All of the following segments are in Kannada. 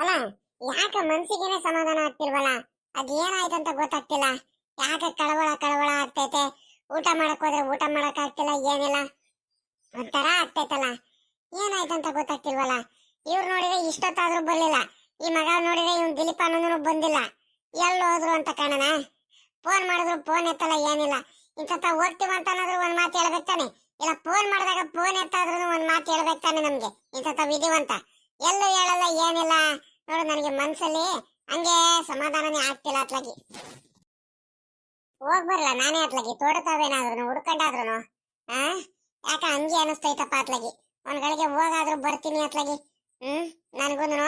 ಅಲ್ಲ, ಯಾಕ ಮನ್ಸಿಗೇನೆ ಸಮಾಧಾನ ಆಗ್ತಿಲ್ವಲ್ಲ? ಅದೇನಾಯ್ತಂತ ಗೊತ್ತಾಗ್ತಿಲ್ಲ. ಯಾಕ ಕಳವಳ ಕಳವಳ ಆಗ್ತೈತೆ? ಊಟ ಮಾಡಕ್ ಹೋದ್ರೆ ಊಟ ಮಾಡಕ್ ಆಗ್ತಿಲ್ಲ, ಏನಿಲ್ಲ ಒಂಥರ ಆಗ್ತೈತಲ್ಲ. ಏನಾಯ್ತಂತ ಗೊತ್ತಾಗ್ತಿಲ್ವಲ್ಲ. ಇವ್ರು ನೋಡಿದ್ರೆ ಇಷ್ಟೊತ್ತಾದ್ರೂ ಬರ್ಲಿಲ್ಲ, ಈ ಮಗ ನೋಡಿದ್ರೆ ಇವ್ನು ದಿಲೀಪ ಅನ್ನೋನು ಬಂದಿಲ್ಲ. ಎಲ್ಲಿ ಹೋದ್ರು ಅಂತ ಕಾಣನ. ಫೋನ್ ಮಾಡಿದ್ರು ಫೋನ್ ಎತ್ತಲ್ಲ, ಏನಿಲ್ಲ. ಇಂತ ಹೋಗ್ತೀವಂತ ಅನ್ನೋದ್ರು ಒಂದ್ ಮಾತು ಹೇಳ್ಬೇಕು ತಾನೆ, ಇಲ್ಲ ಫೋನ್ ಮಾಡಿದಾಗ ಫೋನ್ ಎತ್ತಾದ್ರೂ ಒಂದ್ ಮಾತು ಹೇಳ್ಬೇಕು ತಾನೆ ನಮ್ಗೆ. ಇಂತ ವಿಧಿವಂತ ಎಲ್ಲೂ ಹೇಳಲ್ಲ, ಏನಿಲ್ಲ. ನೋಡು, ನನಗೆ ಮನ್ಸಲ್ಲಿ ಹಂಗೆ ಸಮಾಧಾನನೇ ಆಗ್ತಿಲ್ಲ. ಅತ್ಲಾಗಿ ಹೋಗ್ ಬರ್ಲ ನಾನೇ ಅತ್ಲಾಗಿ, ತೋಟತಾವೇನಾದ್ರು ಹುಡ್ಕೊಂಡಾದ್ರು ಯಾಕ ಹಂಗೆ ಅನಿಸ್ತೈತಪ್ಪ ಅತ್ಲಾಗಿ. ಒಂದ್ ಗಳಿಗೆ ಹೋಗಾದ್ರೂ ಬರ್ತೀನಿ ಅತ್ಲಾಗಿ. ನನಗೂನು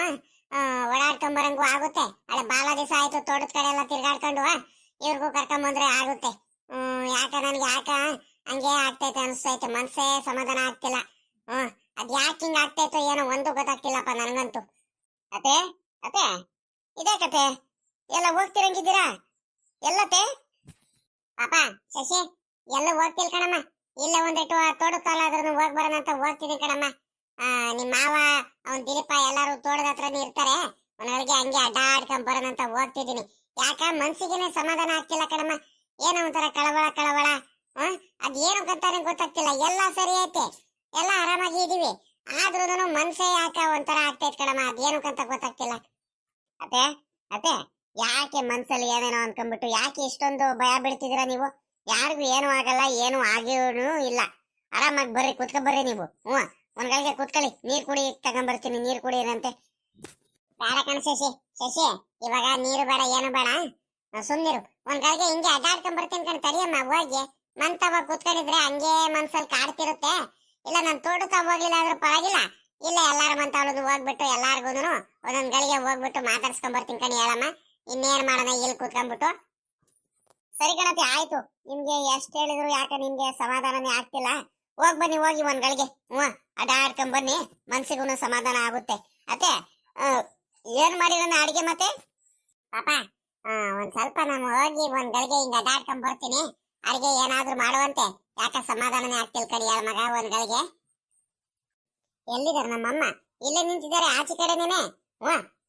ಓಡಾಡ್ಕೊಂಬರಂಗೂ ಆಗುತ್ತೆ. ಅಲ್ಲ, ಬಾಳ ದಿವಸ ಆಯ್ತು ತೋಟದ ಕಡೆ ಎಲ್ಲ ತಿರ್ಗಾಡ್ಕೊಂಡು, ಇವ್ರಿಗೂ ಕರ್ಕೊಂಬಂದ್ರೆ ಆಗುತ್ತೆ. ಯಾಕ ನನ್ಗೆ ಯಾಕ ಹಂಗೆ ಆಗ್ತೈತೆ ಅನಿಸ್ತೈತೆ, ಮನ್ಸೇ ಸಮಾಧಾನ ಆಗ್ತಿಲ್ಲ. ಅದ್ ಯಾಕೆ ಹಿಂಗ ಆಗ್ತೈತೋ ಏನೋ ಒಂದು ಗೊತ್ತಾಗ್ತಿಲ್ಲಪ್ಪ ನನಗಂತೂ. ಅತೆ ಅತೆ ಇದೇ ಕತೆ, ಎಲ್ಲ ಹೋಗ್ತಿರಂಗಿದ್ದೀರಾ? ಎಲ್ಲತೆ ಪಾಪ ಶಶಿ, ಎಲ್ಲ ಹೋಗ್ತಿಲ್ ಕಣಮ್ಮ. ಇಲ್ಲ ಒಂದಿಟ್ಟು ತೋಟದ ಕಾಲಾದ್ರೂ ಹೋಗ್ ಬರೋಣ ಅಂತ ಹೋಗ್ತೀನಿ ಕಣಮ್ಮ. ನಿಮ್ ಮಾವ ಅವ್ನ್ ದಿಲೀಪ ಎಲ್ಲಾರು ತೋಟದ ಹತ್ರನೇ ಇರ್ತಾರೆ. ಒಂದೊಳಗೆ ಹಂಗೆ ಅಡ್ಡಾಡ್ಕೊಂಡ್ ಬರೋಣ ಅಂತ ಹೋಗ್ತಿದ್ದೀನಿ. ಯಾಕ ಮನ್ಸಿಗೇನೆ ಸಮಾಧಾನ ಆಗ್ತಿಲ್ಲ ಕಣಮ್ಮ. ಏನೋ ಒಂಥರ ಕಳವಳ ಕಳವಳ. ಅದೇನು ಗೊತ್ತಾನೆ ಗೊತ್ತಾಗ್ತಿಲ್ಲ. ಎಲ್ಲ ಸರಿ ಐತೆ, ಎಲ್ಲ ಆರಾಮಾಗಿ ಇದೀವಿ, ಆದ್ರೂ ಮನ್ಸೇ ಯಾಕ ಒಂಥರ ಆಗ್ತೈತ್ ಕಣಮ್ಮ. ಅದೇನು ಅಂತ ಗೊತ್ತಾಗ್ತಿಲ್ಲ. ಅತೆ ಅತೆ ಯಾಕೆ ಮನ್ಸಲ್ಲಿ ಏನೇನೋ ಅನ್ಕೊಂಡ್ಬಿಟ್ಟು ಯಾಕೆ ಇಷ್ಟೊಂದು ಭಯ ಬೀಳ್ತಿದ್ದೀರಾ ನೀವು? ಯಾರಿಗೂ ಏನು ಆಗಲ್ಲ, ಏನು ಆಗಿನೂ ಇಲ್ಲ. ಆರಾಮಾಗಿ ಬರ್ರಿ, ಕುತ್ಕೊ ಬರ್ರಿ ನೀವು. ಒಂದ್ ಗಳಿಗೆ ಕುತ್ಕೊಳ್ಳಿ, ನೀರ್ ಕುಡಿ ತಗೊಂಡ್ಬರ್ತೀನಿ, ನೀರ್ ಕುಡಿಯರಂತೆ. ಬೇಡ ಕಣ ಶಶಿ, ಶಶಿ ಇವಾಗ ನೀರು ಬೇಡ, ಏನು ಬೇಡ, ಸುಮ್ನಿರು. ಒಂದ್ ಗಳಿಗೆ ಹಿಂಗೆ ಅಡ್ಡಾಡ್ಕೊಂಡ್ ಬರ್ತೀನಿ ಕಣ. ತಡಿಯಮ್ಮ, ಹೋಗಿ ಮಂತವ ಕುತ್ಕೊಂಡಿದ್ರೆ ಹಂಗೆ ಮನ್ಸಲ್ಲಿ ಕಾಡ್ತಿರುತ್ತೆ. ಇಲ್ಲ, ನಾನು ತೋಟಕ್ಕೆ ಹೋಗ್ಲಿಲ್ಲ ಆದ್ರೂ ಪರವಾಗಿಲ್ಲ, ಇಲ್ಲ ಎಲ್ಲಾರ ಮಂತವಳದು ಹೋಗ್ಬಿಟ್ಟು ಎಲ್ಲಾರ್ಗೂನು ಒಂದೊಂದ್ ಗಳಿಗೆ ಹೋಗ್ಬಿಟ್ಟು ಮಾತಾಡ್ಸ್ಕೊಂಡ್ ಬರ್ತೀನಿ ಕಣಿ. ಹೇಳಮ್ಮ, ಇನ್ನೇನ್ ಮಾಡೋಣ ಇಲ್ಲಿ ಕೂತ್ಕೊಂಡ್ಬಿಟ್ಟು. ಸರಿ ಕಣತಿ, ಆಯ್ತು. ನಿಮ್ಗೆ ಎಷ್ಟ್ ಹೇಳಿದ್ರು ಯಾಕ ನಿಮ್ಗೆ ಸಮಾಧಾನನೇ ಆಗ್ತಿಲ್ಲ. ಹೋಗ್ ಬನ್ನಿ, ಹೋಗಿ ಒಂದ್ ಗಳಿಗೆ ಅಡ್ಡಾಡ್ಕೊಂಡ್ ಬನ್ನಿ, ಮನ್ಸಿಗೂ ಸಮಾಧಾನ ಆಗುತ್ತೆ. ಅತ್ತೆ ಏನ್ ಮಾಡಿರೋಣ ಅಡಿಗೆ ಮತ್ತೆ? ಪಾಪ ಒಂದ್ ಸ್ವಲ್ಪ ನಾನು ಹೋಗಿ ಒಂದ್ ಗಳಿಗೆ ಹಿಂಗ ಅಡ್ಡಾಡ್ಕೊಂಡ್ ಬರ್ತೀನಿ. ಅಡಿಗೆ ಏನಾದ್ರೂ ಮಾಡುವಂತೆ, ಯಾಕ ಸಮಾಧಾನನೇ ಆಗ್ತಿಲ್ ಕಣಿ. ಯಾರ ಮಗ ಒಂದ್ ಗಳಿಗೆ ಎಲ್ಲಿದಾರ ನಮ್ಮಮ್ಮ? ಇಲ್ಲೇ ನಿಂತಿದ್ದಾರೆ ಆಚೆ ಕಡೆನೇನೆ.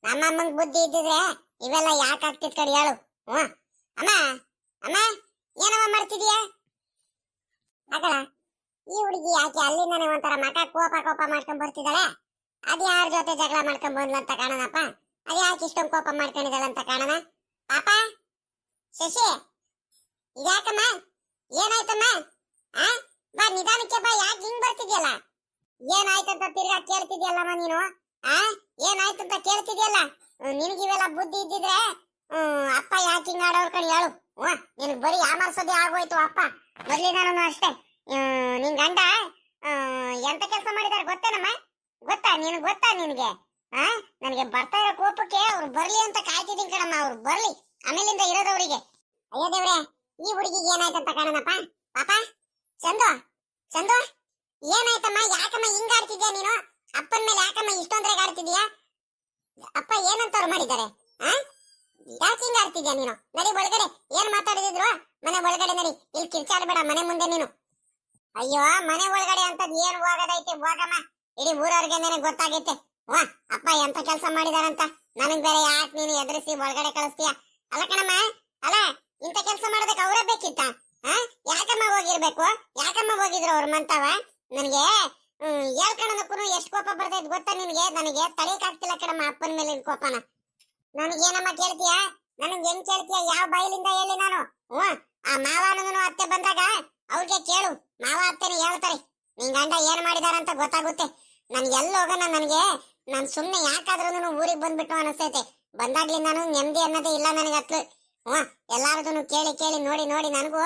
ನಮ್ಮಮ್ಮಂಗ್ ಬುದ್ಧಿ ಇದ್ದಿದ್ರೆ ಇವೆಲ್ಲ ಯಾಕೆ ಆಗ್ತಿದ್ ಕಣಿ ಹೇಳು. ಅಮ್ಮ ಅಮ್ಮ, ಏನಮ್ಮ ಮಾಡ್ತಿದೀಯ? ಮಗಳ, ಈ ಹುಡುಗಿ ಯಾಕೆ ಅಲ್ಲಿಂದಾನೆ ಒಂಥರ ಮಕ ಕೋಪ ಕೋಪ ಮಾಡ್ಕೊಂಡ್ ಬರ್ತಿದ್ದಾಳೆ? ಅದ್ ಯಾರ ಜೊತೆ ಜಗಳ ಮಾಡ್ಕೊಂಡ್ ಬಂದ್ಲು ಅಂತ ಕಾಣನಪ್ಪ. ಅದ್ ಯಾಕೆ ಇಷ್ಟೊಂದು ಕೋಪ ಮಾಡ್ಕೊಂಡಿದ್ದಾಳ ಅಂತ ಕಾಣನ. ಪಾಪ ಶಶಿ, ಇದ್ಯಾಕಮ್ಮ? ಏನಾಯ್ತಮ್ಮ? ಬಾ ನಿಧಾನಕ್ಕೆ ಬಾ, ಯಾಕೆ ಹಿಂಗ್ ಬರ್ತಿದ್ಯಲ್ಲ? ಏನಾಯ್ತಂತ ತಿರ್ಗಾ ಕೇಳ್ತಿದ್ಯಲ್ಲಮ್ಮ ನೀನು? ಏನಾಯ್ತಂತ ಕೇಳ್ತಿದ್ಯಲ್ಲ? ನಿನಗಿವೆಲ್ಲ ಬುದ್ಧಿ ಇದ್ದಿದ್ರೆ ಅಪ್ಪ ಯಾಕೆ ಹಿಂಗ ಆಡೋರ್ ಕಣಿ ಹೇಳು. ನಿನಗ್ ಬರೀ ಯಾಮರ್ಸೋದೇ ಆಗೋಯ್ತು ಅಪ್ಪ. ಮೊದ್ಲಿನಾನು ಅಷ್ಟೇ. ನಿನ್ ಗಂಡ ಎಂತ ಕೆಲಸ ಮಾಡಿದಾರೆ ಗೊತ್ತೇನಮ್ಮ? ಗೊತ್ತಾ ನಿನಗ್? ಗೊತ್ತಾ ನಿನಗೆ? ನನಗೆ ಬರ್ತಾ ಇರೋ ಕೋಪಕ್ಕೆ ಅವ್ರು ಬರ್ಲಿ ಅಂತ ಕಾಯ್ತಿದ್ದೀನಿ ಕಣಮ್ಮ. ಅವ್ರು ಬರ್ಲಿ, ಆಮೇಲಿಂದ ಇರೋದವ್ರಿಗೆ. ಅಯ್ಯೋ ದೇವ್ರೆ, ಈ ಹುಡುಗಿಗೆ ಏನಾಯ್ತಂತ ಕಾಣನಪ್ಪ. ಪಾಪ ಚಂದು, ಚಂದು ಏನಾಯ್ತಮ್ಮ? ಯಾಕಮ್ಮ ಹಿಂಗ ಆಡ್ತಿದ್ಯಾ ನೀನು? ಅಪ್ಪನ ಮೇಲೆ ಯಾಕಮ್ಮ ಇಷ್ಟೊಂದ್ರಾಗ ಆಡ್ತಿದ್ಯಾ? ಅಪ್ಪ ಏನಂತವ್ರು ಮಾಡಿದ್ದಾರೆ? ಯಾಕೆ ಹಿಂಗ ಆಡ್ತಿದ್ಯಾ ನೀನು? ನಡಿ ಒಳಗಡೆ. ಏನ್ ಮಾತಾಡಿದ್ರು ಮನೆ ಒಳಗಡೆ ನಡಿ, ಇಲ್ಲಿ ಕಿರ್ಚಾಡ್ಬೇಡ ಮನೆ ಮುಂದೆ ನೀನು. ಅಯ್ಯೋ, ಮನೆ ಒಳಗಡೆ ಅಂತದ್ ಏನ್ ಹೋಗೋದೈತಿ, ಹೋಗಮ್ಮ. ಇಡೀ ಊರವ್ರಿಗೆ ಗೊತ್ತಾಗೈತೆ ಅಪ್ಪ ಎಂತ ಕೆಲಸ ಮಾಡಿದಾರಂತ. ನನಗ್ ಬೇರೆ ಯಾಕೆ ನೀನು ಎದುರಿಸಿ ಒಳಗಡೆ ಕಳಿಸ್ತೀಯ? ಅಲ್ಲ ಕಣಮ್ಮ, ಅಲ್ಲ ಇಂತ ಕೆಲಸ ಮಾಡೋದಕ್ಕೆ ಅವರೇ ಬೇಕಿತ್ತ? ಯಾಕಮ್ಮ ಹೋಗಿರ್ಬೇಕು? ಯಾಕಮ್ಮ ಹೋಗಿದ್ರು ಅವ್ರ ಮಂತವ? ನನಗೆ ಹೇಳ್ಕಣದಕ್ಕೂ ಎಷ್ಟು ಕೋಪ ಬರ್ತೈತ್ ಗೊತ್ತಾ ನಿನ್ಗೆ? ನನಗೆ ತಡೆಯಕ್ ಆಗ್ತಿಲ್ಲ ಕಣಮ್ಮ ಅಪ್ಪನ ಮೇಲೆ ಕೋಪನ. ನನಗೇನಮ್ಮ ಕೇಳ್ತೀಯ? ನನಗ್ ಹೆಂಗ್ ಕೇಳ್ತೀಯ? ಯಾವ ಬಯಲಿಂದ ಹೇಳಿ ನಾನು? ಆ ಮಾವನೂ ಅತ್ತೆ ಬಂದಾಗ ಅವ್ರಿಗೆ ಕೇಳು, ಮಾವ ಅತ್ತೆನ ಹೇಳ್ತಾರೆ ನಿನ್ ಗಂಡ ಏನ್ ಮಾಡಿದಾರಂತ ಗೊತ್ತಾಗುತ್ತೆ. ನನ್ಗೆ ಎಲ್ಲಿ ಹೋಗೋಣ? ನಾನ್ ಸುಮ್ನೆ ಯಾಕಾದ್ರೂ ಊರಿಗೆ ಬಂದ್ಬಿಟ್ಟು ಅನಿಸ್ತೈತೆ. ಬಂದಾಗ್ಲಿಂದಾನು ನೆಮ್ಮದಿ ಅನ್ನೋದೇ ಇಲ್ಲ ನನಗೆ ಅತ್ಲು. ಎಲ್ಲಾರದನ್ನು ಕೇಳಿ ಕೇಳಿ ನೋಡಿ ನೋಡಿ ನನಗೂ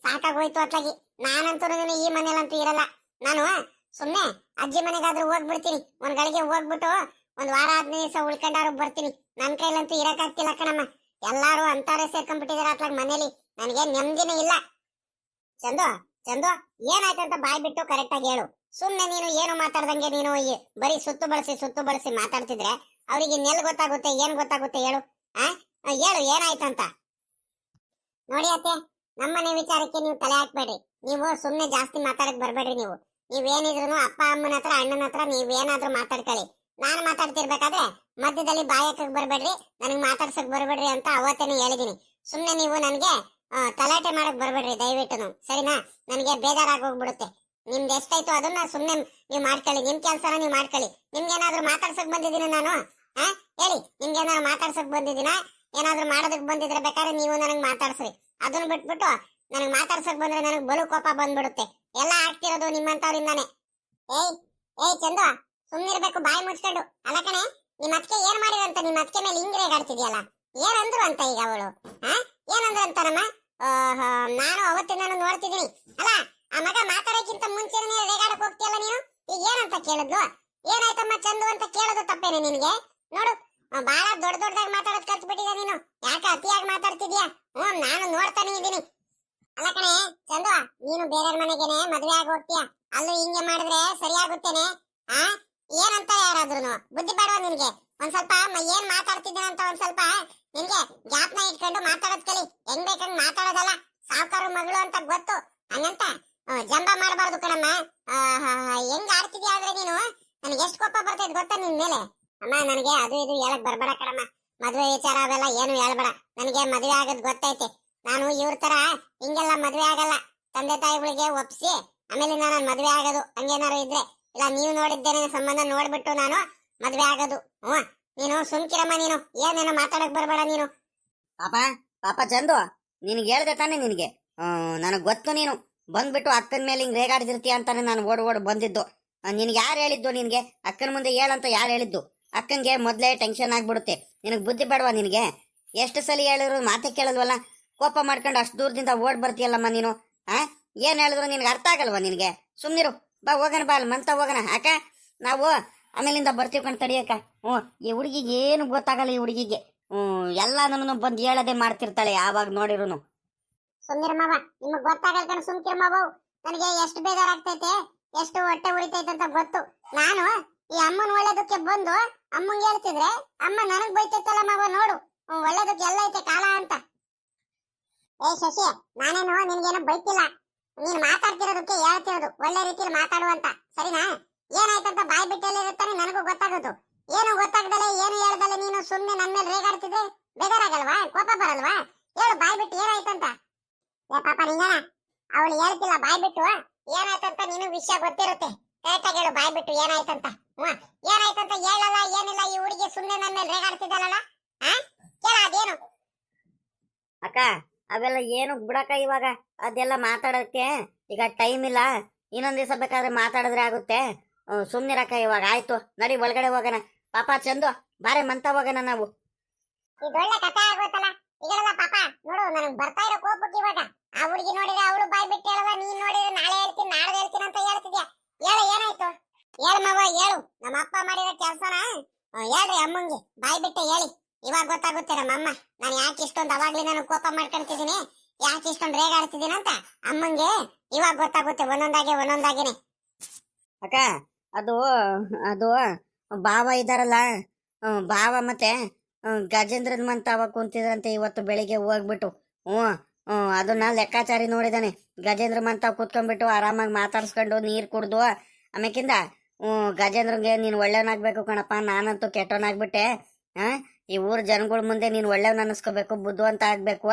ಸಾಕಾಗೋಯ್ತು ಅತ್ಲಾಗಿ. ನಾನಂತೂ ಈ ಮನೇಲಂತೂ ಇರಲ್ಲ. ನಾನು ಸುಮ್ನೆ ಅಜ್ಜಿ ಮನೆಗಾದ್ರೂ ಹೋಗ್ಬಿಡ್ತೀನಿ. ಒಂದ್ ಗಳಿಗೆ ಹೋಗ್ಬಿಟ್ಟು ಒಂದ್ ವಾರ 15 ದಿವಸ ಉಳ್ಕೊಂಡಾರು ಬರ್ತೀನಿ. ನನ್ ಕೈಲಂತೂ ಇರಕ್ಕಾಗ್ತಿಲ್ಲ ಕಣಮ್ಮ. ಎಲ್ಲಾರು ಅಂತಾರೆ ಸೇರ್ಕೊಂಡ್ಬಿಟ್ಟಿದಾರೆ ಅತ್ಲಾಗ ಮನೇಲಿ. ನನಗೆ ನೆಮ್ಮದಿನೇ ಇಲ್ಲ. ಚಂದು, ಚಂದು ಏನಾಯ್ತಂತ ಬಾಯ್ ಬಿಟ್ಟು ಕರೆಕ್ಟ್ ಆಗಿ ಹೇಳು. ಸುಮ್ನೆ ನೀನು ಏನು ಮಾತಾಡ್ದಂಗೆ ನೀನು ಬರೀ ಸುತ್ತು ಬಳಸಿ ಮಾತಾಡ್ತಿದ್ರೆ ಅವ್ರಿಗೆ ನೆಲ್ ಗೊತ್ತಾಗುತ್ತೆ, ಏನ್ ಗೊತ್ತಾಗುತ್ತೆ ಹೇಳು? ಹೇಳು ಏನಾಯ್ತಂತ. ನೋಡಿ ಅತ್ತೆ, ನಮ್ಮನೆ ವಿಚಾರಕ್ಕೆ ನೀವು ತಲೆ ಹಾಕ್ಬೇಡ್ರಿ. ನೀವು ಸುಮ್ನೆ ಜಾಸ್ತಿ ಮಾತಾಡಕ್ ಬರ್ಬೇಡ್ರಿ. ನೀವೇನಿದ್ರು ಅಪ್ಪ ಅಮ್ಮನ ಹತ್ರ ಅಣ್ಣನ ಹತ್ರ ನೀವೇನಾದ್ರೂ ಮಾತಾಡ್ಕೊಳ್ಳಿ. ನಾನು ಮಾತಾಡ್ತಿರ್ಬೇಕಾದ್ರೆ ಮಧ್ಯದಲ್ಲಿ ಬಾಯಕಕ್ಕೆ ಬರ್ಬೇಡ್ರಿ, ನನಗೆ ಮಾತಾಡ್ಸಕ್ ಬರ್ಬೇಡ್ರಿ ಅಂತ ಅವತ್ತೇನೆ ಹೇಳಿದೀನಿ. ಸುಮ್ನೆ ನೀವು ನನಗೆ ತಲಾಟೆ ಮಾಡಕ್ ಬರ್ಬೇಡ್ರಿ ದಯವಿಟ್ಟು, ಸರಿನಾ? ನನಗೆ ಬೇಜಾರಾಗಿ ಹೋಗ್ಬಿಡುತ್ತೆ. ನಿಮ್ದು ಎಷ್ಟಾಯ್ತು ಅದನ್ನ ಸುಮ್ನೆ ನೀವು ಮಾಡ್ಕೊಳ್ಳಿ, ನಿಮ್ ಕೆಲ್ಸನ ನೀವು ಮಾಡ್ಕೊಳ್ಳಿ. ನಿಮ್ಗೇನಾದ್ರೂ ಮಾತಾಡ್ಸಕ್ ಬಂದಿದ್ದೀನ ನಾನು? ಹೇಳಿ, ನಿಮ್ಗೇನಾದ್ರು ಮಾತಾಡ್ಸಕ್ ಬಂದಿದ್ದೀನ? ಏನಾದ್ರು ಮಾಡೋದಕ್ ಬಂದಿದ್ರೆ ಬೇಕಾದ್ರೆ ನೀವು ನನಗ್ ಮಾತಾಡ್ಸ್ರಿ. ಅದನ್ನ ಬಿಟ್ಬಿಟ್ಟು ನನಗ್ ಮಾತಾಡ್ಸಕ್ ಬಂದ್ರೆ ನನಗ್ ಬಲು ಕೋಪ ಬಂದ್ಬಿಡುತ್ತೆ. ಎಲ್ಲ ಆಗ್ತಿರೋದು ನಿಮ್ಮಂತವ್ರಿಂದಾನೆ. ಏಯ್ ಏಯ್ ಚಂದು, ಸುಮ್ನಿರ್ಬೇಕು ಬಾಯಿ ಮುಚ್ಕೊಂಡು. ಅಲ್ಲ ಕಣೆ, ನಿಮ್ ಅತ್ತಿಗೆ ಏನ್ ಮಾಡಿರಂತ ನಿಮ್ಮ ಅತ್ತಿಗೆ ಮೇಲೆ ಹಿಂಗ್ ರೇಗಾಡ್ತಿದ್ಯಲ್ಲ? ಏನಂದ್ರು ಅಂತ ಈಗ ಅವಳು? ಏನಂದ್ರು ಅಂತನಮ್ಮ? ನಾನು ಅವತ್ತಿಂದಾನು ನೋಡ್ತಿದ್ದೀನಿ. ಅಲ್ಲ, ಆ ಮಗ ಮಾತಾಡೋಕ್ಕಿಂತ ಮುಂಚೆನೇ ರೇಗಾಡಕ್ ಹೋಗ್ತೀಯಲ್ಲ ನೀನು. ಈಗ ಏನಂತ ಕೇಳಿದ್ಲು? ಏನಾಯ್ತಮ್ಮ ಚಂದು ಅಂತ ಕೇಳೋದು ತಪ್ಪೇನೆ ನಿನ್ಗೆ? ನೋಡು, ಬಹಳ ದೊಡ್ಡದಾಗಿ ಮಾತಾಡೋದ್ ಕಲ್ತ್ಬಿಟ್ಟಿದ್ಯಾ ನೀನು. ಯಾಕೆ ಅತಿಯಾಗಿ ಮಾತಾಡ್ತಿದ್ಯಾ? ನಾನು ನೋಡ್ತಾನೆ ಇದ್ದೀನಿ. ಅಲ್ಲ ಕಣೆ ಚಂದು, ನೀನು ಬೇರೆಯವ್ರ ಮನೆಗೇನೆ ಮದ್ವೆ ಆಗಿ ಹೋಗ್ತೀಯ, ಅಲ್ಲೂ ಹಿಂಗೆ ಮಾಡಿದ್ರೆ ಸರಿಯಾಗುತ್ತೇನೆ? ಏನಂತ ಯಾರಾದ್ರೂ ಬುದ್ಧಿ ಬೇಡವಾ ನಿನ್ಗೆ? ಒಂದ್ ಸ್ವಲ್ಪ ಏನ್ ಮಾತಾಡ್ತಿದ್ದೇನೆ ಅಂತ ಒಂದ್ ಸ್ವಲ್ಪ ನಿನ್ಗೆ ಜ್ಞಾಪನ ಇಟ್ಕೊಂಡು ಮಾತಾಡೋದ್ ಕಲಿ. ಹೆಂಗ್ ಬೇಕಂಗ್ ಮಾತಾಡೋದಲ್ಲ. ಸಾವುಕಾರ ಮಗಳು ಅಂತ ಗೊತ್ತು, ಹಂಗಂತ ಜಂಬ ಮಾಡಬಾರ್ದು ಕಣಮ್ಮ. ಹೆಂಗ್ ಆಡ್ತಿದ್ಯಾ ಆದ್ರೆ ನೀನು, ನನಗೆ ಎಷ್ಟು ಕೋಪ ಬರ್ತೈತೆ ಗೊತ್ತಾ ನಿನ್ ಮೇಲೆ? ಅಮ್ಮ, ನನಗೆ ಅದು ಇದು ಹೇಳಕ್ ಬರ್ಬೇಡ ಕಣಮ್ಮ. ಮದ್ವೆ ವಿಚಾರ ಅವೆಲ್ಲ ಏನು ಹೇಳ್ಬೇಡ. ನನಗೆ ಮದ್ವೆ ಆಗೋದ್ ಗೊತ್ತೈತೆ. ನಾನು ಇವ್ರ ತರ ಹಿಂಗೆಲ್ಲ ಮದ್ವೆ ಆಗಲ್ಲ. ತಂದೆ ತಾಯಿಗಳಿಗೆ ಒಪ್ಸಿ ಆಮೇಲೆ ನಾನು ಮದ್ವೆ ಆಗೋದು. ಹಂಗೇನಾರು ಇದ್ರೆ ಇಲ್ಲ, ನೀವು ನೋಡಿದ್ದೇನೆ ಸಂಬಂಧ ನೋಡ್ಬಿಟ್ಟು ನಾನು ಮದ್ವೆ ಆಗೋದು. ನೀನು ಸುಮ್ಕಿರಮ್ಮ, ನೀನು ಏನೇನೋ ಮಾತಾಡಕ್ ಬರ್ಬೇಡ ನೀನು. ಪಾಪ ಪಾಪ ಚಂದು, ನಿನಗೆ ಹೇಳ್ದೆ ತಾನೆ ನಿನಗೆ? ನನಗೆ ಗೊತ್ತು ನೀನು ಬಂದ್ಬಿಟ್ಟು ಅಕ್ಕನ ಮೇಲೆ ಹಿಂಗ್ ರೇಗಾಡ್ದಿರ್ತೀಯ ಅಂತಾನೆ ನಾನು ಓಡ್ ಬಂದಿದ್ದು. ನಿನ್ಗೆ ಯಾರು ಹೇಳಿದ್ದು? ನಿನ್ಗೆ ಅಕ್ಕನ ಮುಂದೆ ಹೇಳಂತ ಯಾರು ಹೇಳಿದ್ದು? ಅಕ್ಕನ್ಗೆ ಮೊದ್ಲೇ ಟೆನ್ಷನ್ ಆಗ್ಬಿಡುತ್ತೆ. ನಿನಗೆ ಬುದ್ಧಿ ಬೇಡವಾ ನಿನಗೆ? ಎಷ್ಟು ಸಲ ಹೇಳಿದ್ರು ಮಾತೆ ಕೇಳಲ್ವಲ್ಲ? ಕೋಪ ಮಾಡ್ಕೊಂಡು ಅಷ್ಟು ದೂರದಿಂದ ಓಡ್ ಬರ್ತೀಯಲ್ಲಮ್ಮ ನೀನು. ಏನ್ ಹೇಳಿದ್ರು ನಿನ್ಗೆ ಅರ್ಥ ಆಗಲ್ವಾ ನಿನಗೆ? ಸುಮ್ನಿರು, ಬಾ ಹೋಗೋಣ, ಬಾ ಅಲ್ಲಿ ಮಂತ ಹೋಗೋಣ. ಅಕ್ಕ, ನಾವು ಆಮೇಲಿಂದ ಬರ್ತೀವಿ ಕಣ್ ತಡಿಯಕ್ಕ. ಈ ಹುಡುಗಿಗೆ ಏನು ಗೊತ್ತಾಗಲ್ಲ. ಈ ಹುಡುಗಿಗೆ ಎಲ್ಲ ನನ್ನ ಬಂದು ಹೇಳದೆ ಮಾಡ್ತಿರ್ತಾಳೆ ಯಾವಾಗ ನೋಡಿರುನು. ಸುಮ್ನಿರಮ್ಮವ, ನಿಮಗ್ ಗೊತ್ತಾಗಲ್ ಕಣ, ಸುಮ್ಕಿರಮ್ಮವ. ನನಗೆ ಎಷ್ಟು ಬೇಜಾರಾಗ್ತೈತೆ, ಎಷ್ಟು ಹೊಟ್ಟೆ ಉಳಿತೈತೆ ಅಂತ ಗೊತ್ತು. ನಾನು ಈ ಅಮ್ಮನ ಒಳ್ಳೇದಕ್ಕೆ ಬಂದು ಅಮ್ಮಂಗೆ ಹೇಳ್ತಿದ್ರೆ ಅಮ್ಮ ನನಗ್ ಬೈತೈತಲ್ಲ ಮಾವ. ನೋಡು, ಒಳ್ಳೇದಕ್ಕೆ ಎಲ್ಲ ಐತೆ ಕಾಲ ಅಂತ. ಏ ಶಶಿ, ನಾನೇನು ನಿನ್ಗೇನು ಬೈತಿಲ್ಲ. ನೀನ್ ಮಾತಾಡ್ತಿರೋದಕ್ಕೆ ಹೇಳ್ತಿರೋದು ಒಳ್ಳೆ ರೀತಿಯಲ್ಲಿ ಮಾತಾಡುವಂತ, ಸರಿನಾ? ಏನಾಯ್ತಂತ ಬಾಯ್ ಬಿಟ್ಟಲ್ಲಿರುತ್ತಾನೆ ನನಗೂ ಗೊತ್ತಾಗೋದು. ಏನು ಗೊತ್ತಾಗ್ದಲೆ ಏನು ಹೇಳ್ದಲೆ ನೀನು ಸುಮ್ನೆ ನನ್ ಮೇಲೆ ರೇಗಾಡ್ತಿದ್ರೆ ಬೇಜಾರಾಗಲ್ವಾ? ಕೋಪ ಬರಲ್ವಾ? ಹೇಳು ಬಾಯ್ ಬಿಟ್ಟು ಏನಾಯ್ತಂತ. ಏ ಪಾಪ ನಿಂಗನ, ಅವಳು ಹೇಳ್ತಿಲ್ಲ ಬಾಯ್ ಬಿಟ್ಟು ಏನಾಯ್ತಂತ. ನೀನು ವಿಷಯ ಗೊತ್ತಿರುತ್ತೆ, ಕರೆಕ್ಟಾಗಿ ಹೇಳು ಬಾಯ್ ಬಿಟ್ಟು ಏನಾಯ್ತಂತ. ಏನಾಯ್ತಂತ ಹೇಳಲ್ಲ, ಏನಿಲ್ಲ. ಈ ಹುಡುಗಿ ಸುಮ್ನೆ ನನ್ ಮೇಲೆ ರೇಗಾಡ್ತಿದ್ದಲ್ಲ, ಕೇಳ ಅದೇನು? ಅಕ್ಕ, ಅವೆಲ್ಲ ಏನು ಬಿಡಕ್ಕ ಇವಾಗ. ಅದೆಲ್ಲ ಮಾತಾಡೋಕ್ಕೆ ಈಗ ಟೈಮ್ ಇಲ್ಲ. ಇನ್ನೊಂದ್ ದಿವಸ ಬೇಕಾದ್ರೆ ಮಾತಾಡಿದ್ರೆ ಆಗುತ್ತೆ. ಸುಮ್ನಿರಕ್ಕ ಇವಾಗ. ಆಯ್ತು, ನಡಿ ಒಳಗಡೆ ಹೋಗೋಣ. ಪಾಪ ಚಂದು, ಬಾರೆ ಮಂತ ಹೋಗೋಣ ನಾವು. ಇದೊಳ್ಳೆ ಕಥೆ ಆಗೋಯ್ತಲ್ಲ ಈಗೆಲ್ಲ. ಪಾಪ ನೋಡು, ನನಗ್ ಬರ್ತಾ ಇರೋ ಕೋಪಕ್ಕೆ ಇವಾಗ ಆ ಹುಡುಗಿ ನೋಡಿದ್ರೆ ಅವಳು ಬಾಯ್ ಬಿಟ್ಟು ಹೇಳಲ್ಲ, ನೀನ್ ನೋಡಿದ್ರೆ ನಾಳೆ ಹೇಳ್ತೀನಿ ನಾಳೆ ಹೇಳ್ತೀನಿ ಅಂತ ಹೇಳ್ತಿದ್ಯಾ. ಹೇಳು ಏನಾಯ್ತು? ಹೇಳು ಮಾವ, ಹೇಳು. ನಮ್ಮ ಅಪ್ಪ ಮಾಡಿರೋ ಕೆಲ್ಸನ ಹೇಳ್ರಿ ಅಮ್ಮಂಗೆ, ಬಾಯ್ ಬಿಟ್ಟು ಹೇಳಿ. ಇವಾಗ ಗೊತ್ತಾಗುತ್ತೆ ನಮ್ಮ ಅಮ್ಮ ನಾನು ಯಾಕೆ ಇಷ್ಟೊಂದು ಅವಾಗ್ಲಿ ನಾನು ಕೋಪ ಮಾಡ್ಕೊಂತಿದ್ದೀನಿ, ಯಾಕೆ ಇಷ್ಟೊಂದು ರೇಗಾಡ್ತಿದ್ದೀನಿ ಅಂತ ಅಮ್ಮಂಗೆ ಇವಾಗ ಗೊತ್ತಾಗುತ್ತೆ, ಒಂದೊಂದಾಗೇನೆ. ಅಕ್ಕ, ಅದು ಅದು ಭಾವ ಇದಾರಲ್ಲ, ಭಾವ ಮತ್ತೆ ಗಜೇಂದ್ರನ್ ಮಂತ ಅವಾಗ ಕುಂತಿದ್ರಂತೆ ಇವತ್ತು ಬೆಳಿಗ್ಗೆ ಹೋಗ್ಬಿಟ್ಟು. ಅದನ್ನ ಲೆಕ್ಕಾಚಾರಿ ನೋಡಿದಾನೆ. ಗಜೇಂದ್ರ ಮಂತ ಕೂತ್ಕೊಂಡ್ಬಿಟ್ಟು ಆರಾಮಾಗಿ ಮಾತಾಡ್ಸ್ಕೊಂಡು ನೀರ್ ಕುಡ್ದು ಆಮೇಕಿಂದ ಗಜೇಂದ್ರಂಗೆ ನೀನ್ ಒಳ್ಳೆವನಾಗ್ಬೇಕು ಕಣಪ್ಪ, ನಾನಂತೂ ಕೆಟ್ಟವನಾಗ್ಬಿಟ್ಟೆ. ಈ ಊರ್ ಜನಗಳ ಮುಂದೆ ನೀನ್ ಒಳ್ಳೆವನ್ ಅನ್ನಿಸ್ಕೋಬೇಕು, ಬುದ್ಧಿವಂತ ಆಗ್ಬೇಕು,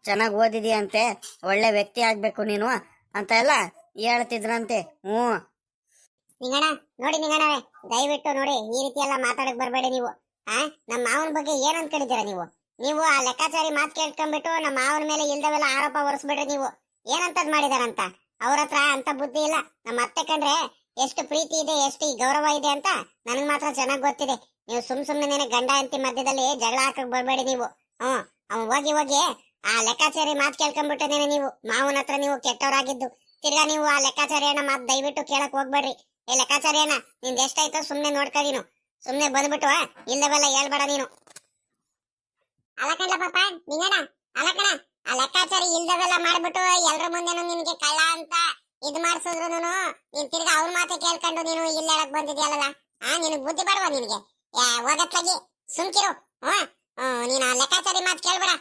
ಚೆನ್ನಾಗಿ ಓದಿದೀಯಂತೆ, ಒಳ್ಳೆ ವ್ಯಕ್ತಿ ಆಗ್ಬೇಕು ನೀನು ಅಂತ ಎಲ್ಲ ಹೇಳ್ತಿದ್ರಂತೆ. ನಿಂಗಣ ನೋಡಿ, ನಿಂಗಣ ದಯವಿಟ್ಟು ನೋಡಿ, ಈ ರೀತಿ ಎಲ್ಲ ಮಾತಾಡಕ್ ಬರ್ಬೇಡಿ ನೀವು. ನಮ್ಮ ಮಾವನ ಬಗ್ಗೆ ಏನ್ ಅನ್ಕೊಂಡಿದ್ದೀರಾ ನೀವು? ನೀವು ಆ ಲೆಕ್ಕಾಚಾರಿ ಮಾತು ಕೇಳ್ಕೊಂಡ್ಬಿಟ್ಟು ನಮ್ಮ ಮಾವನ ಮೇಲೆ ಇಲ್ದವೆಲ್ಲ ಆರೋಪ ಹೊರಿಸ್ಬಿಡ್ರಿ. ನೀವು ಏನಂತದ್ ಮಾಡಿದಾರಂತ? ಅವ್ರ ಹತ್ರ ಅಂತ ಬುದ್ಧಿ ಇಲ್ಲ. ನಮ್ಮ ಅತ್ತೆ ಕಂಡ್ರೆ ಎಷ್ಟು ಪ್ರೀತಿ ಇದೆ, ಎಷ್ಟು ಗೌರವ ಇದೆ ಅಂತ ನನಗ್ ಮಾತ್ರ ಚೆನ್ನಾಗ್ ಗೊತ್ತಿದೆ. ನೀವು ಸುಮ್ನೆ ಗಂಡ ಅಂತಿ ಮಧ್ಯದಲ್ಲಿ ಜಗಳ ಹಾಕಕ್ ಬರ್ಬೇಡಿ ನೀವು. ಅವ್ನು ಹೋಗಿ ಆ ಲೆಕ್ಕಾಚಾರಿ ಮಾತು ಕೇಳ್ಕೊಂಡ್ಬಿಟ್ಟೇನೆ ನೀವು ಮಾವನ ಹತ್ರ ನೀವು ಕೆಟ್ಟವರಾಗಿದ್ದು. ತಿರ್ಗಾ ನೀವು ಆ ಲೆಕ್ಕಾಚಾರಿಯನ್ನ ಮಾತು ದಯವಿಟ್ಟು ಕೇಳಕ್ ಹೋಗ್ಬೇಡ್ರಿ. ಏ ಲೆಕ್ಕಾಚಾರಿಯನ್ನ, ನಿಂದ ಎಷ್ಟಾಯ್ತೋ ಸುಮ್ನೆ ನೋಡ್ಕ. ನೀನು ಸುಮ್ನೆ ಬಂದ್ಬಿಟ್ಟು ಇಲ್ಲವೆಲ್ಲ ಹೇಳ್ಬೇಡ ನೀನು. ಅಲಕಂಡ ಪಾಪ ನಿಂಗಣ, ಅಲಕಣ, ಆ ಲೆಕ್ಕಾಚಾರಿ ಇಲ್ದವೆಲ್ಲ ಮಾಡ್ಬಿಟ್ಟು ಎಲ್ರ ಮುಂದೆನು ನಿನ್ಗೆ ಕಳ್ಳ ಅಂತ ಇದ್ ಮಾಡ್ಸಿದ್ರು. ನೀನ್ ತಿರ್ಗಾ ಅವ್ರ ಮಾತೆ ಕೇಳ್ಕೊಂಡು ನೀನು ಇಲ್ಲ ಹೇಳಕ್ ಬಂದಿದ್ಯಲ್ಲ, ನಿನಗ್ ಬುದ್ಧಿ ಬೇಡವಾ ನಿನ್ಗೆ? ಹೋಗತ್ಲಾಗಿ ಸುಮ್ಕಿರು. ನೀನ್ ಆ ಲೆಕ್ಕಾಚಾರಿ ಮಾತು ಕೇಳ್ಬೇಡ.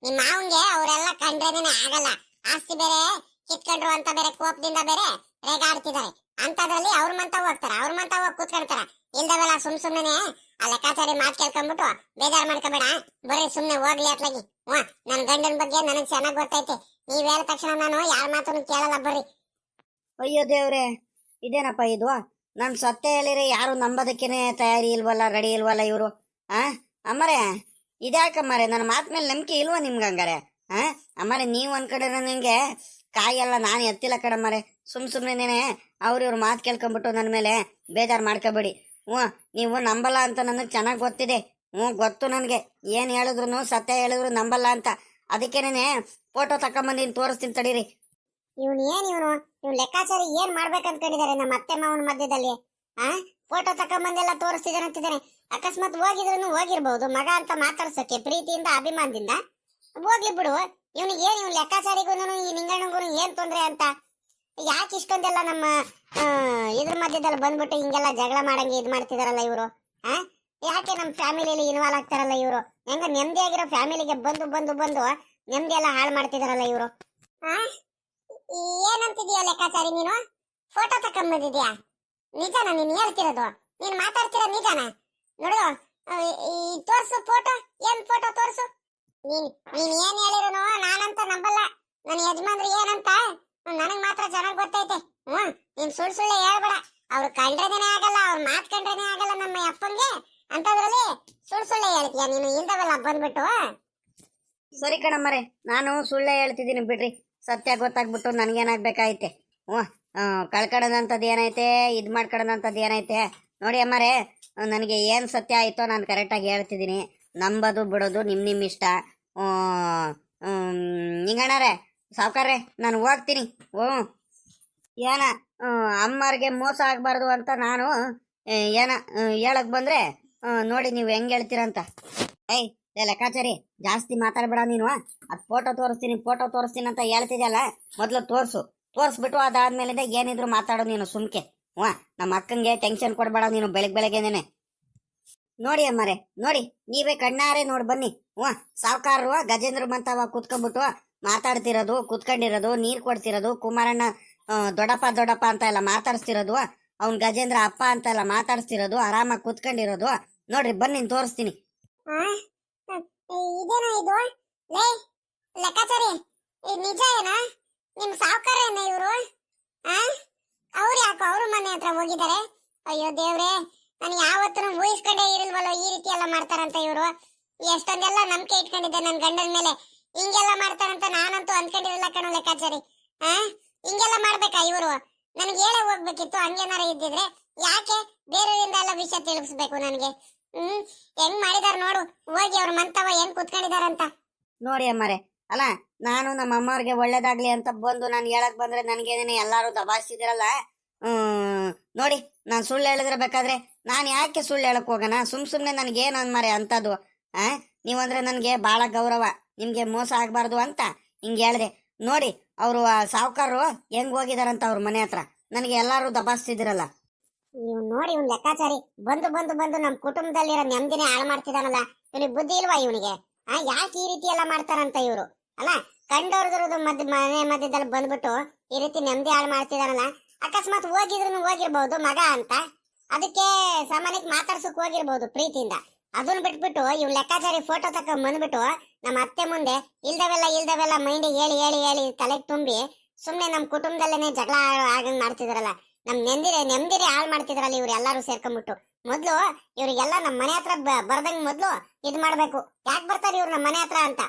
ನಿಮ್ ಮಾವಂಗೆ ಅವರೆಲ್ಲ ಕಂಡ್ರೇನೆ ಆಗಲ್ಲ. ಆಸ್ತಿ ಬೇರೆ ಕಿತ್ಕೊಂಡ್ರು ಅಂತ ಬೇರೆ ಕೋಪದಿಂದ ಬೇರೆ ರೇಗಾಡ್ತಿದ್ದಾರೆ. ಅಂತದ್ರಲ್ಲಿ ಅವ್ರ ಮಂತ ಹೋಗ್ತಾರ, ಅವ್ರ ಮಂತ ಹೋಗಿ ಕೂತ್ಕೊಳ್ತಾರ. ಇಲ್ದವೆಲ್ಲ ಸುಮ್ನೆ ಆ ಲೆಕ್ಕಾಚಾರಿ ಮಾತು ಕೇಳ್ಕೊಂಡ್ಬಿಟ್ಟು ಬೇಜಾರ್ ಮಾಡ್ಕೋಬೇಡ. ಬರ್ರಿ ಸುಮ್ನೆ ಹೋಗ್ಲಿ ಅತ್ಲಾಗಿ. ನನ್ ಗಂಡನ ಬಗ್ಗೆ ನನಗ್ ಚೆನ್ನಾಗ್ ಗೊತ್ತೈತೆ. ನೀವ್ ಹೇಳಿದ ತಕ್ಷಣ ನಾನು ಯಾರ ಮಾತನ್ನು ಕೇಳಲ್ಲ, ಬರ್ರಿ. ಅಯ್ಯೋ ದೇವ್ರೆ, ಇದೇನಪ್ಪ ಇದು? ನಾನು ಸತ್ಯ ಹೇಳಿರಿ ಯಾರು ನಂಬೋದಕ್ಕೇನೆ ತಯಾರಿ ಇಲ್ವಲ್ಲ, ರೆಡಿ ಇಲ್ವಲ್ಲ ಇವರು. ಅಮ್ಮರೇ, ಇದ್ಯಾಕಮ್ಮರೆ ನನ್ನ ಮಾತು ಮೇಲೆ ನಂಬಿಕೆ ಇಲ್ವಾ ನಿಮ್ಗೆ ಹಂಗಾರೆ? ಅಮ್ಮರೆ, ನೀವು ಅನ್ಕಡೆ ನನಗೆ ಕಾಯೆಲ್ಲ ನಾನು ಎತ್ತಿಲ್ಲ ಕಡಮ್ಮರೆ. ಸುಮ್ಮನೆ ಅವ್ರಿವ್ರ ಮಾತು ಕೇಳ್ಕೊಂಬಿಟ್ಟು ನನ್ನ ಮೇಲೆ ಬೇಜಾರು ಮಾಡ್ಕೋಬೇಡಿ. ನೀವು ನಂಬಲ್ಲ ಅಂತ ನನಗೆ ಚೆನ್ನಾಗಿ ಗೊತ್ತಿದೆ. ಗೊತ್ತು ನನಗೆ. ಏನು ಹೇಳಿದ್ರು ಸತ್ಯ ಹೇಳಿದ್ರು ನಂಬಲ್ಲ ಅಂತ. ಅದಕ್ಕೇನೆ ಫೋಟೋ ತಕೊಂಬಂದಿನಿ, ತೋರಿಸ್ತೀನಿ ತಡೀರಿ. ಇವ್ನು ಲೆಕ್ಕಾಚಾರಿ ಏನ್ ಮಾಡ್ಬೇಕು ಅನ್ಕೊಂಡಿದ್ದಾರೆ ನಮ್ಮ ಅತ್ತೆ ಮಾವನ ಮಧ್ಯದಲ್ಲಿ? ಫೋಟೋ ತಕೊಂಬಂದೆಲ್ಲ ತೋರಿಸ್ತಿದ್ದಾನೆ ಅಂತಿದ್ದಾನೆ. ಅಕಸ್ಮಾತ್ ಹೋಗಿದ್ರು ಹೋಗಿರ್ಬಹುದು, ಮಗ ಅಂತ ಮಾತಾಡ್ಸೋಕೆ ಪ್ರೀತಿಯಿಂದ ಅಭಿಮಾನದಿಂದ. ಹೋಗ್ಲಿ ಬಿಡು. ಇವ್ನಿಗೆ ಏನ್, ಇವ್ನು ಲೆಕ್ಕಾಚಾರಿಗೂ ಈ ನಿಂಗಣ್ಣಗೂ ಏನ್ ತೊಂದ್ರೆ ಅಂತ? ಯಾಕೆ ಇಷ್ಟೊಂದೆಲ್ಲ ನಮ್ಮ ಇದ್ರ ಮಧ್ಯದಲ್ಲಿ ಬಂದ್ಬಿಟ್ಟು ಹಿಂಗೆಲ್ಲ ಜಗಳ ಮಾಡಂಗೆ ಇದ್ ಮಾಡ್ತಿದಾರಲ್ಲ ಇವರು? ಯಾಕೆ ನಮ್ಮ ಫ್ಯಾಮಿಲಿಯಲ್ಲಿ ಇನ್ವಾಲ್ವ್ ಆಗ್ತಾರಲ್ಲ ಇವರು? ಹೆಂಗ ನೆಮ್ಮದಿಯಾಗಿರೋ ಫ್ಯಾಮಿಲಿಗೆ ಬಂದು ಬಂದು ಬಂದು ನೆಮ್ಮದಿ ಎಲ್ಲ ಹಾಳು ಮಾಡ್ತಿದಾರಲ್ಲ ಇವರು? ಏನಂತಿದ್ಯೋ ಲೆಕ್ಕಾಚಾರಿ ನೀನು? ಫೋಟೋ ತಕೊಂಬಂದಿದ್ಯಾ? ನಿಜಾನ ನೀನ್ ಹೇಳ್ತಿರೋದು? ನೀನ್ ಮಾತಾಡ್ತಿರೋದು ನಿಜಾನ? ನೋಡು, ತೋರ್ಸು ಫೋಟೋ. ಏನ್ ಫೋಟೋ ತೋರ್ಸು. ನೀನ್ ಏನ್ ಹೇಳಿರೋನು ನಾನಂತ ನಂಬಲ್ಲ. ನನ್ನ ಯಜಮಾನ್ರು ಏನಂತ ನನಗ್ ಮಾತ್ರ ಚೆನ್ನಾಗ್ ಗೊತ್ತೈತೆ. ನೀನ್ ಸುಳ್ಳು ಹೇಳ್ಬೇಡ. ಅವ್ರು ಕಂಡ್ರೇನೆ ಆಗಲ್ಲ, ಅವ್ರ ಮಾತ್ ಕಂಡ್ರೇನೆ ಆಗಲ್ಲ ನಮ್ಮ ಅಪ್ಪಂಗೆ. ಅಂತದ್ರಲ್ಲಿ ಸುಳ್ಳು ಹೇಳ್ತೀಯ ನೀನು ಇಲ್ದವೆಲ್ಲ ಬಂದ್ಬಿಟ್ಟು? ಸರಿ ಕಣಮ್ಮರೆ, ನಾನು ಸುಳ್ಳೇ ಹೇಳ್ತಿದ್ದೀನಿ ಬಿಡ್ರಿ. ಸತ್ಯ ಗೊತ್ತಾಗ್ಬಿಟ್ಟು ನನಗೇನಾಗ್ಬೇಕಾಯ್ತೆ? ಕಳ್ಕೊಳ್ಳೋದಂಥದ್ದು ಏನೈತೆ, ಇದು ಮಾಡ್ಕೊಳ್ಳೋದಂಥದ್ದು ಏನೈತೆ? ನೋಡಿ ಅಮ್ಮರೇ, ನನಗೆ ಏನು ಸತ್ಯ ಆಯಿತೋ ನಾನು ಕರೆಕ್ಟಾಗಿ ಹೇಳ್ತಿದ್ದೀನಿ. ನಂಬೋದು ಬಿಡೋದು ನಿಮ್ಮ ಇಷ್ಟ. ನಿಂಗಣ್ಣರೇ, ಸಾವ್ಕಾರ್ರೆ, ನಾನು ಹೋಗ್ತೀನಿ. ಏನ ಅಮ್ಮರಿಗೆ ಮೋಸ ಆಗಬಾರ್ದು ಅಂತ ನಾನು ಏನ ಹೇಳಕ್ ಬಂದ್ರೆ ನೋಡಿ ನೀವು ಹೆಂಗೆ ಹೇಳ್ತೀರಂತ. ಲೆಕ್ಕಾಚಾರಿ, ಜಾಸ್ತಿ ಮಾತಾಡ್ಬೇಡ ನೀನು. ಅದು ಫೋಟೋ ತೋರಿಸ್ತೀನಿ ಅಂತ ಹೇಳ್ತಿದ್ಯಲ್ಲ, ಮೊದಲು ತೋರಿಸ್ಬಿಟ್ಟು ಅದಾದ್ಮೇಲಿಂದ ಏನಿದ್ರು ಮಾತಾಡೋ ನೀನು ಸುಮ್ಕೆ. ನಮ್ಮ ಅಕ್ಕಂಗೆ ಟೆನ್ಷನ್ ಕೊಡಬೇಡ ನೀನು ಬೆಳಗ್ಗೆನೆ. ನೋಡಿ ಅಮ್ಮರೆ, ನೋಡಿ ನೀವೇ ಕಣ್ಣಾರೆ ನೋಡಿ ಬನ್ನಿ. ಸಾವುಕಾರರು ಗಜೇಂದ್ರ ಮಂತವ ಕುತ್ಕೊಂಡ್ಬಿಟ್ಟು ಮಾತಾಡ್ತಿರೋದು, ಕುತ್ಕೊಂಡಿರೋದು, ನೀರು ಕೊಡ್ತಿರೋದು, ಕುಮಾರಣ್ಣ ದೊಡ್ಡಪ್ಪ ಅಂತ ಎಲ್ಲ ಮಾತಾಡಿಸ್ತಿರೋದು, ಅವ್ನ್ ಗಜೇಂದ್ರ ಅಪ್ಪ ಅಂತ ಎಲ್ಲ ಮಾತಾಡಿಸ್ತಿರೋದು, ಆರಾಮಾಗಿ ಕುತ್ಕೊಂಡಿರೋದು ನೋಡ್ರಿ. ಬನ್ನಿ ತೋರಿಸ್ತೀನಿ. ಇದೇನಾ ಇದು? ಲೇ ಲೆಕ್ಕಾಚಾರಿ, ನಿಜ ಏನಾ? ನಿಮ್ ಸಾವುಕಾರ ಏನ ಇವರು? ಅವ್ರು ಯಾಕೋ ಅವ್ರ ಮನೆ ಹತ್ರ ಹೋಗಿದ್ದಾರೆ? ಅಯ್ಯೋ ದೇವ್ರೆ, ನಾನು ಯಾವತ್ತೂ ಊಹಿಸ್ಕೊಂಡೇ ಇರಲ್ವಲ್ಲ ಈ ರೀತಿ ಎಲ್ಲ ಮಾಡ್ತಾರಂತ ಇವರು. ಎಷ್ಟೊಂದೆಲ್ಲ ನಂಬಿಕೆ ಇಟ್ಕೊಂಡಿದ್ದೆ ನನ್ನ ಗಂಡನ ಮೇಲೆ. ಹಿಂಗೆಲ್ಲ ಮಾಡ್ತಾರಂತ ನಾನಂತೂ ಅನ್ಕೊಂಡಿರಲ್ಲ ಕಣೋ ಲೆಕ್ಕಾಚಾರಿ. ಹಿಂಗೆಲ್ಲ ಮಾಡ್ಬೇಕಾ ಇವರು? ನನಗೆ ಹೇಳೇ ಹೋಗ್ಬೇಕಿತ್ತು. ಹಂಗೇನಾರ ಇದ್ದಿದ್ರೆ ಯಾಕೆ ಬೇರೆಯವರಿಂದ ಎಲ್ಲ ವಿಷಯ ತಿಳಿಸ್ಬೇಕು ನನಗೆ? ಹೆಂಗ್ ಮಾಡಿದಾರ ನೋಡು, ಹೋಗಿ ಅವ್ರ ಮಂತವ ಹೆಂಗ್ ಕುತ್ಕೊಂಡಿದಾರಂತ ನೋಡಿ ಅಮ್ಮರೆ. ಅಲ್ಲ, ನಾನು ನಮ್ಮ ಅಮ್ಮವ್ರಿಗೆ ಒಳ್ಳೇದಾಗ್ಲಿ ಅಂತ ಬಂದು ನಾನು ಹೇಳಕ್ ಬಂದ್ರೆ ನನ್ಗೇನೇನೆ ಎಲ್ಲಾರು ದಬಾಯಿಸಿದಿರಲ್ಲ. ನೋಡಿ, ನಾನು ಸುಳ್ಳು ಹೇಳಿದ್ರೆ ಬೇಕಾದ್ರೆ ನಾನು ಯಾಕೆ ಸುಳ್ಳು ಹೇಳಕ್ ಹೋಗೋಣ? ಸುಮ್ನೆ ನನಗೇನು ಅನ್ಮಾರೆ ಅಂತದ್ದು. ನೀವಂದ್ರೆ ನನಗೆ ಬಹಳ ಗೌರವ, ನಿಮ್ಗೆ ಮೋಸ ಆಗ್ಬಾರ್ದು ಅಂತ ಹಿಂಗೆ ಹೇಳಿದೆ. ನೋಡಿ, ಅವರು ಸಾವುಕಾರರು ಹೆಂಗ್ ಹೋಗಿದಾರಂತ ಅವ್ರ ಮನೆ ಹತ್ರ ನನಗೆ ಎಲ್ಲಾರು ದಬಾಯಿಸ್ತಿದಿರಲ್ಲ. ನೀವು ನೋಡಿ, ಇವ್ನ ಲೆಕ್ಕಾಚಾರಿ ಬಂದು ಬಂದು ಬಂದು ನಮ್ ಕುಟುಂಬದಲ್ಲಿರೋ ನೆಮ್ಮದಿನೇ ಹಾಳು ಮಾಡ್ತಿದಾನಲ್ಲ. ಇವನಿಗೆ ಬುದ್ಧಿ ಇಲ್ವಾ ಇವನಿಗೆ? ಯಾಕೆ ಈ ರೀತಿ ಎಲ್ಲ ಮಾಡ್ತಾರಂತ ಇವರು? ಅಲ್ಲ, ಕಂಡವ್ರದ್ದು ಮನೆ ಮಧ್ಯದಲ್ಲಿ ಬಂದ್ಬಿಟ್ಟು ಈ ರೀತಿ ನೆಮ್ಮದಿ ಹಾಳು ಮಾಡ್ತಿದಾನಲ್ಲ. ಅಕಸ್ಮಾತ್ ಹೋಗಿದ್ರು ಹೋಗಿರ್ಬಹುದು ಮಗ ಅಂತ, ಅದಕ್ಕೆ ಸಾಮಾನ್ಯಕ್ಕೆ ಮಾತಾಡ್ಸಕ್ ಹೋಗಿರ್ಬಹುದು ಪ್ರೀತಿಯಿಂದ. ಅದನ್ನ ಬಿಟ್ಬಿಟ್ಟು ಇವ್ ಲೆಕ್ಕಾಚಾರಿ ಫೋಟೋ ತಕೊಂಡ್ ಬಂದ್ಬಿಟ್ಟು ನಮ್ಮ ಅತ್ತೆ ಮುಂದೆ ಇಲ್ದವೆಲ್ಲ ಮೈಂಡ್ ಹೇಳಿ ತಲೆಗೆ ತುಂಬಿ ಸುಮ್ನೆ ನಮ್ ಕುಟುಂಬದಲ್ಲೇನೆ ಜಗಳ ಆಗಂಗ್ ಮಾಡ್ತಿದಾರಲ್ಲ. ನಮ್ ನೆಮ್ಮದಿರೇ ಹಾಳು ಮಾಡ್ತಿದ್ರಲ್ಲ ಇವ್ರು ಎಲ್ಲಾರು ಸೇರ್ಕೊಂಡ್ಬಿಟ್ಟು. ಮೊದ್ಲು ಇವ್ರಿಗೆಲ್ಲ ನಮ್ ಮನೆ ಹತ್ರ ಬರ್ದಂಗ್ ಮೊದ್ಲು ಇದ್ ಮಾಡ್ಬೇಕು. ಯಾಕೆ ಬರ್ತಾರೆ ಇವ್ರು ನಮ್ಮ ಮನೆ ಹತ್ರ ಅಂತ?